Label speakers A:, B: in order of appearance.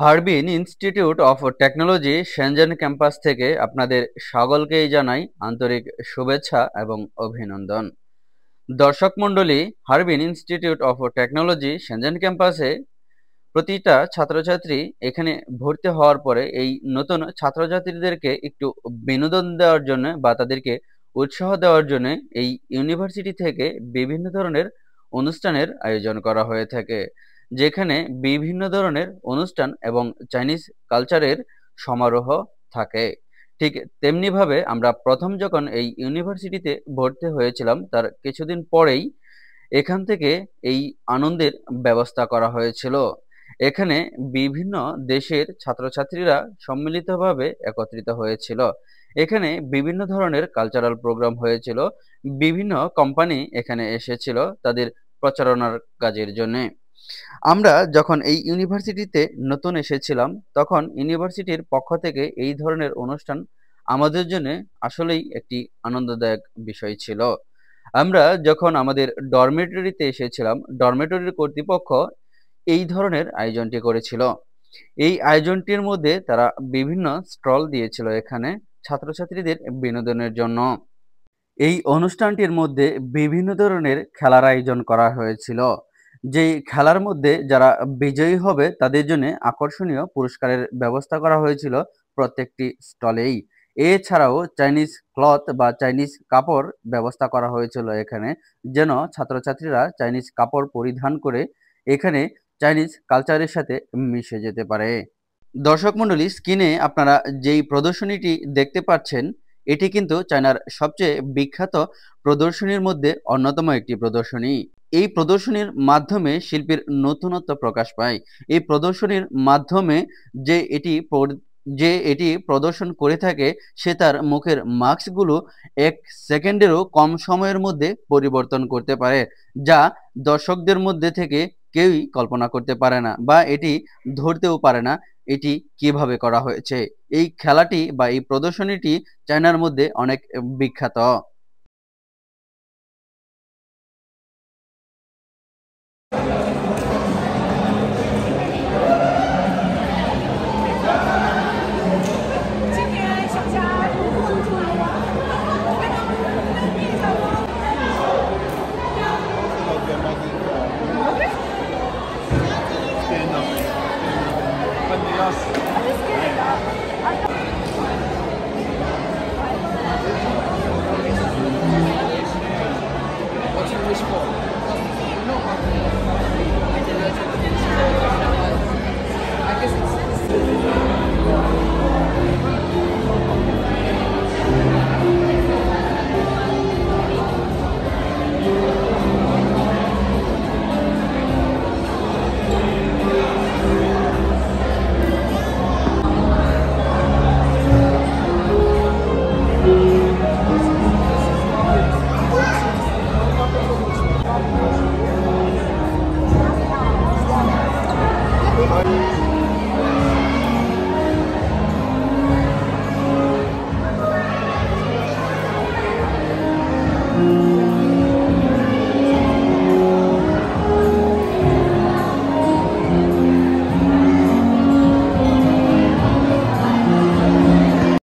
A: Harbin Institute of Technology Shenzhen campus থেকে আপনাদের সকলকেই জানাই আন্তরিক শুভেচ্ছা এবং অভিনন্দন। দর্শক মণ্ডলী, Harbin Institute of Technology Shenzhen ক্যাম্পাসে প্রতিটা ছাত্রছাত্রী এখানে ভর্তি হওয়ার পরে এই নতুন ছাত্রছাত্রীদেরকে একটু বিনোদন দেওয়ার জন্য বা তাদেরকে উৎসাহ দেওয়ার জন্য এই ইউনিভার্সিটি থেকে বিভিন্ন ধরনের অনুষ্ঠানের আয়োজন করা হয়ে থাকে, যেখানে বিভিন্ন ধরনের অনুষ্ঠান এবং চাইনিজ কালচারের সমারোহ থাকে। ঠিক তেমনিভাবে আমরা প্রথম যখন এই ইউনিভার্সিটিতে ভর্তি হয়েছিলাম তার কিছুদিন পরেই এখান থেকে এই আনন্দের ব্যবস্থা করা হয়েছিল। এখানে বিভিন্ন দেশের ছাত্রছাত্রীরা সম্মিলিতভাবে একত্রিত হয়েছিল। এখানে বিভিন্ন ধরনের কালচারাল প্রোগ্রাম হয়েছিল। বিভিন্ন কোম্পানি এখানে এসেছিল তাদের প্রচারণার কাজের জন্য। আমরা যখন এই ইউনিভার্সিটিতে নতুন এসেছিলাম তখন ইউনিভার্সিটির পক্ষ থেকে এই ধরনের অনুষ্ঠান আমাদের জন্য আসলেই একটি আনন্দদায়ক বিষয় ছিল। আমরা যখন আমাদের ডরমেটরিতে এসেছিলাম, ডরমেটরির কর্তৃপক্ষ এই ধরনের আয়োজনটি করেছিল। এই আয়োজনটির মধ্যে তারা বিভিন্ন স্টল দিয়েছিল এখানে ছাত্রছাত্রীদের বিনোদনের জন্য। এই অনুষ্ঠানটির মধ্যে বিভিন্ন ধরনের খেলার আয়োজন করা হয়েছিল। যেই খেলার মধ্যে যারা বিজয়ী হবে তাদের জন্য আকর্ষণীয় পুরস্কারের ব্যবস্থা করা হয়েছিল প্রত্যেকটি স্টলেই। এছাড়াও চাইনিজ ক্লথ বা চাইনিজ কাপড় ব্যবস্থা করা হয়েছিল এখানে, যেন ছাত্রছাত্রীরা চাইনিজ কাপড় পরিধান করে এখানে চাইনিজ কালচারের সাথে মিশে যেতে পারে। দর্শক মণ্ডলী, স্ক্রিনে আপনারা যেই প্রদর্শনীটি দেখতে পাচ্ছেন এটি কিন্তু চায়নার সবচেয়ে বিখ্যাত প্রদর্শনীর মধ্যে অন্যতম একটি প্রদর্শনী। এই প্রদর্শনীর মাধ্যমে শিল্পীর নতুনত্ব প্রকাশ পায়। এই প্রদর্শনীর মাধ্যমে যে এটি প্রদর্শন করে থাকে সে তার মুখের মাস্কগুলো 1 সেকেন্ডেরও কম সময়ের মধ্যে পরিবর্তন করতে পারে, যা দর্শকদের মধ্যে থেকে কেউই কল্পনা করতে পারে না বা এটি ধরতেও পারে না এটি কিভাবে করা হয়েছে। এই খেলাটি বা এই প্রদর্শনীটি চায়নার মধ্যে অনেক বিখ্যাত।
B: What's your wish for?